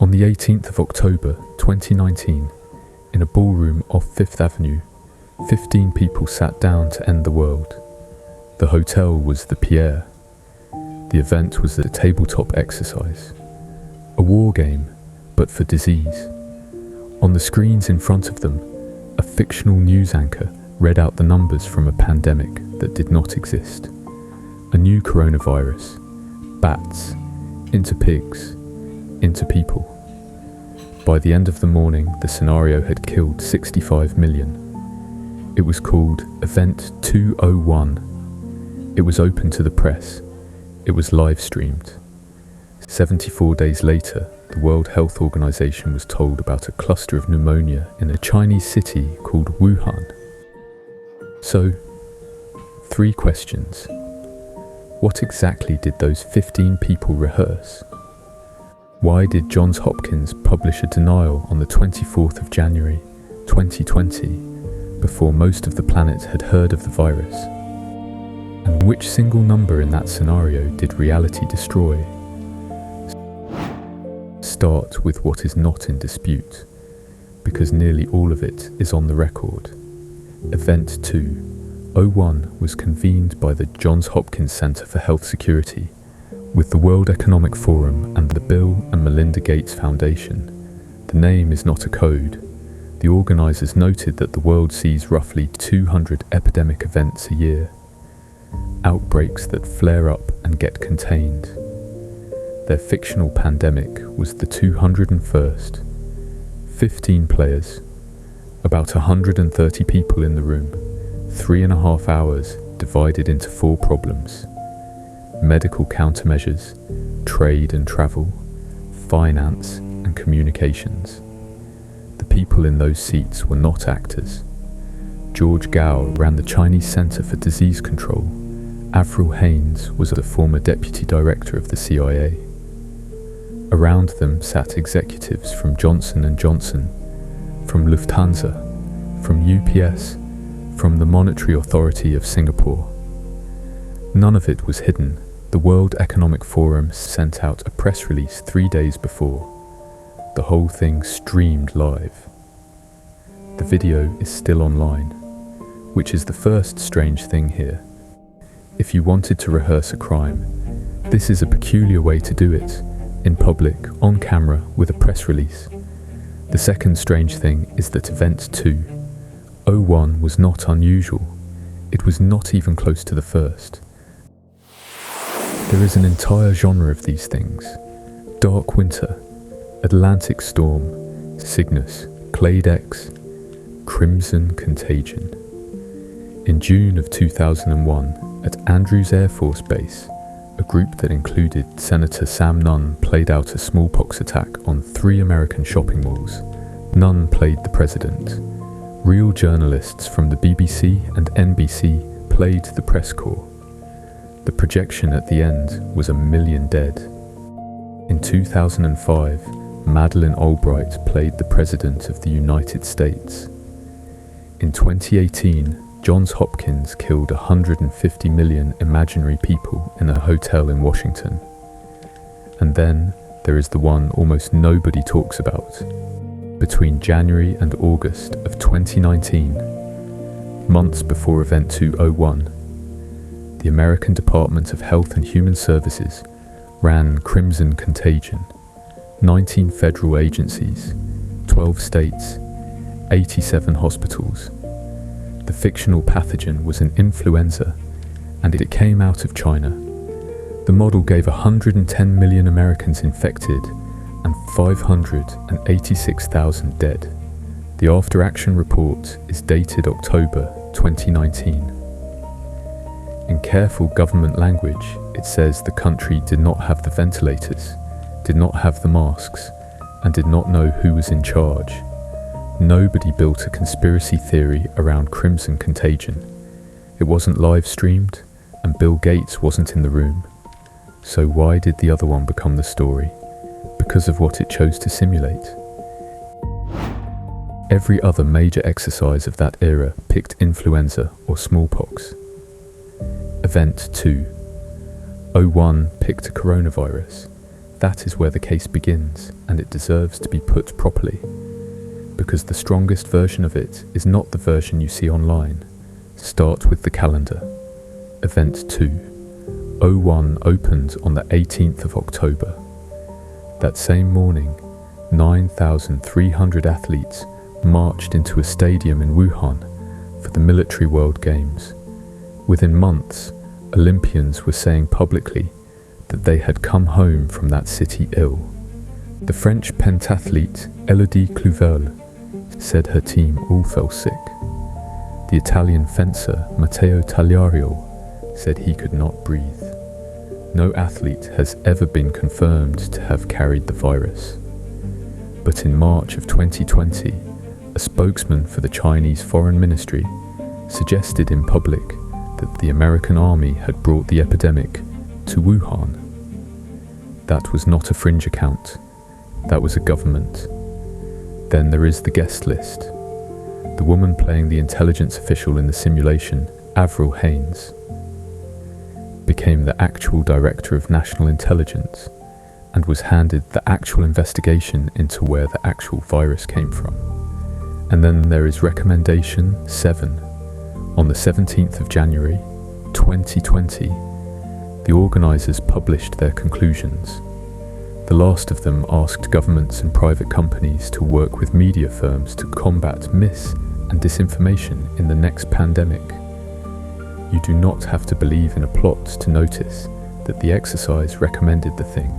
On the 18th of October 2019, in a ballroom off Fifth Avenue, 15 people sat down to end the world. The hotel was the Pierre. The event was a tabletop exercise, a war game, but for disease. On the screens in front of them, a fictional news anchor read out the numbers from a pandemic that did not exist. A new coronavirus, bats, into pigs, into people. By the end of the morning, the scenario had killed 65 million. It was called Event 201. It was open to the press. It was live streamed. 74 days later, the World Health Organization was told about a cluster of pneumonia in a Chinese city called Wuhan. So, 3 questions. What exactly did those 15 people rehearse? Why did Johns Hopkins publish a denial on the 24th of January, 2020, before most of the planet had heard of the virus? And which single number in that scenario did reality destroy? Start with what is not in dispute, because nearly all of it is on the record. Event 201 was convened by the Johns Hopkins Center for Health Security, with the World Economic Forum and the Bill and Melinda Gates Foundation. The name is not a code. The organizers noted that the world sees roughly 200 epidemic events a year, outbreaks that flare up and get contained. Their fictional pandemic was the 201st. 15 players, about 130 people in the room, 3.5 hours divided into 4 problems. Medical countermeasures, trade and travel, finance and communications. The people in those seats were not actors. George Gao ran the Chinese Center for Disease Control. Avril Haines was the former deputy director of the CIA. Around them sat executives from Johnson & Johnson, from Lufthansa, from UPS, from the Monetary Authority of Singapore. None of it was hidden. The World Economic Forum sent out a press release 3 days before. The whole thing streamed live. The video is still online, which is the first strange thing here. If you wanted to rehearse a crime, this is a peculiar way to do it, in public, on camera, with a press release. The second strange thing is that Event 201 was not unusual. It was not even close to the first. There is an entire genre of these things. Dark Winter, Atlantic Storm, Cygnus, Clade X, Crimson Contagion. In June of 2001, at Andrews Air Force Base, a group that included Senator Sam Nunn played out a smallpox attack on 3 American shopping malls. Nunn played the president. Real journalists from the BBC and NBC played the press corps. The projection at the end was 1 million dead. In 2005, Madeleine Albright played the President of the United States. In 2018, Johns Hopkins killed 150 million imaginary people in a hotel in Washington. And then there is the one almost nobody talks about. Between January and August of 2019, months before Event 201, the American Department of Health and Human Services ran Crimson Contagion. 19 federal agencies, 12 states, 87 hospitals. The fictional pathogen was an influenza, and it came out of China. The model gave 110 million Americans infected and 586,000 dead. The after-action report is dated October 2019. In careful government language, it says the country did not have the ventilators, did not have the masks, and did not know who was in charge. Nobody built a conspiracy theory around Crimson Contagion. It wasn't live streamed, and Bill Gates wasn't in the room. So why did the other one become the story? Because of what it chose to simulate. Every other major exercise of that era picked influenza or smallpox. Event 201 picked a coronavirus. That is where the case begins, and it deserves to be put properly, because the strongest version of it is not the version you see online. Start with the calendar. Event 2. O1 opened on the 18th of October. That same morning, 9,300 athletes marched into a stadium in Wuhan for the Military World Games. Within months, Olympians were saying publicly that they had come home from that city ill. The French pentathlete Elodie Clouvel said her team all fell sick. The Italian fencer Matteo Tagliario said he could not breathe. No athlete has ever been confirmed to have carried the virus. But in March of 2020, a spokesman for the Chinese Foreign Ministry suggested in public that the American army had brought the epidemic to Wuhan. That was not a fringe account, that was a government. Then there is the guest list. The woman playing the intelligence official in the simulation, Avril Haines, became the actual director of national intelligence and was handed the actual investigation into where the actual virus came from. And then there is Recommendation 7. On the 17th of January, 2020, the organisers published their conclusions. The last of them asked governments and private companies to work with media firms to combat mis- and disinformation in the next pandemic. You do not have to believe in a plot to notice that the exercise recommended the thing.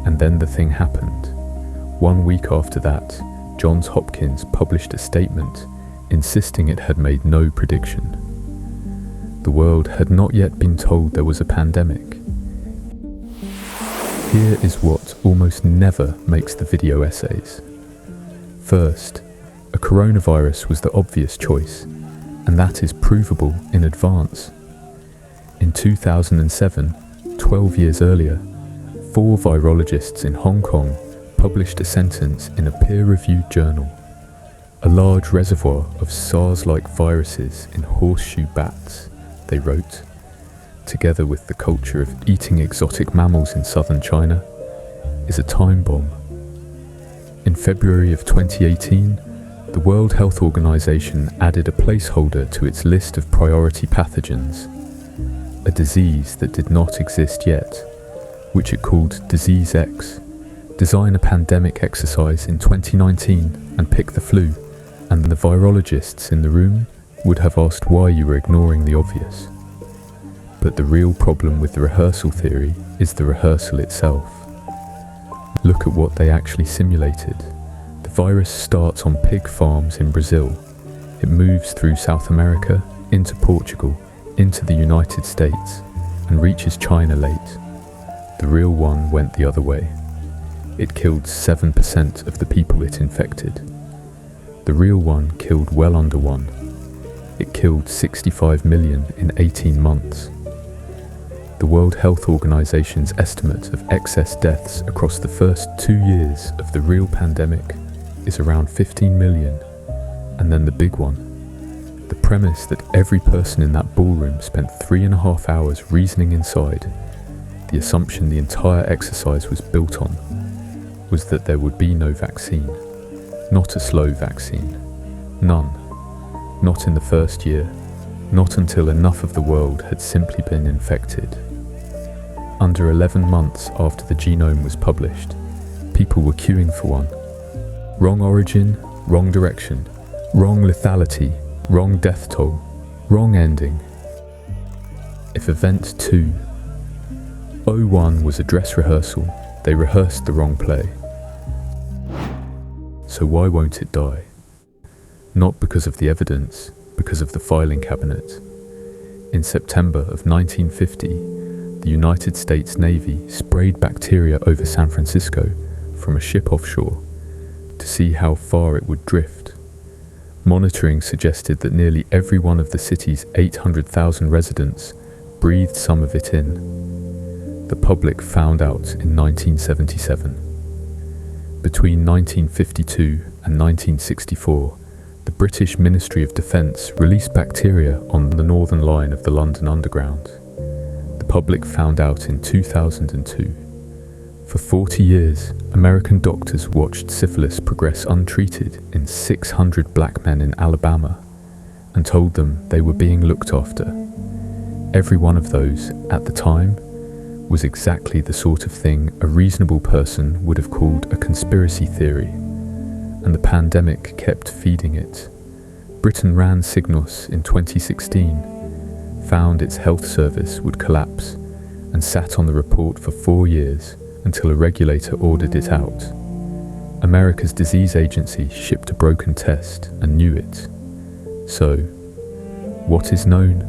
And then the thing happened. 1 week after that, Johns Hopkins published a statement insisting it had made no prediction. The world had not yet been told there was a pandemic. Here is what almost never makes the video essays. First, a coronavirus was the obvious choice, and that is provable in advance. In 2007, 12 years earlier, 4 virologists in Hong Kong published a sentence in a peer-reviewed journal. A large reservoir of SARS-like viruses in horseshoe bats, they wrote, together with the culture of eating exotic mammals in southern China, is a time bomb. In February of 2018, the World Health Organization added a placeholder to its list of priority pathogens, a disease that did not exist yet, which it called Disease X. Design a pandemic exercise in 2019 and pick the flu, and the virologists in the room would have asked why you were ignoring the obvious. But the real problem with the rehearsal theory is the rehearsal itself. Look at what they actually simulated. The virus starts on pig farms in Brazil. It moves through South America, into Portugal, into the United States, and reaches China late. The real one went the other way. It killed 7% of the people it infected. The real one killed well under 1. It killed 65 million in 18 months. The World Health Organization's estimate of excess deaths across the first 2 years of the real pandemic is around 15 million. And then the big one. The premise that every person in that ballroom spent 3.5 hours reasoning inside, the assumption the entire exercise was built on, was that there would be no vaccine. Not a slow vaccine. None. Not in the first year. Not until enough of the world had simply been infected. Under 11 months after the genome was published, people were queuing for one. Wrong origin, wrong direction, wrong lethality, wrong death toll, wrong ending. If Event 2, O1 was a dress rehearsal, they rehearsed the wrong play. So why won't it die? Not because of the evidence, because of the filing cabinet. In September of 1950, the United States Navy sprayed bacteria over San Francisco from a ship offshore to see how far it would drift. Monitoring suggested that nearly every one of the city's 800,000 residents breathed some of it in. The public found out in 1977. Between 1952 and 1964, the British Ministry of Defence released bacteria on the northern line of the London Underground. The public found out in 2002. For 40 years, American doctors watched syphilis progress untreated in 600 black men in Alabama and told them they were being looked after. Every one of those, at the time, was exactly the sort of thing a reasonable person would have called a conspiracy theory, and the pandemic kept feeding it. Britain ran Cygnus in 2016, found its health service would collapse, and sat on the report for 4 years until a regulator ordered it out. America's disease agency shipped a broken test and knew it. So, what is known?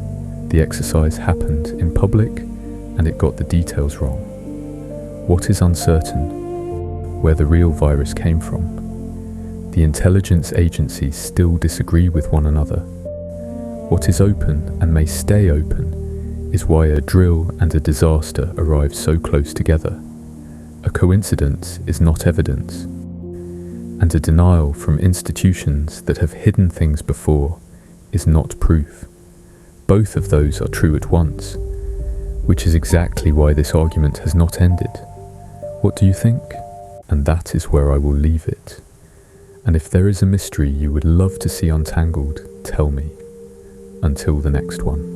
The exercise happened in public and it got the details wrong. What is uncertain? Where the real virus came from. The intelligence agencies still disagree with one another. What is open and may stay open is why a drill and a disaster arrive so close together. A coincidence is not evidence, and a denial from institutions that have hidden things before is not proof. Both of those are true at once, which is exactly why this argument has not ended. What do you think? And that is where I will leave it. And if there is a mystery you would love to see untangled, tell me. Until the next one.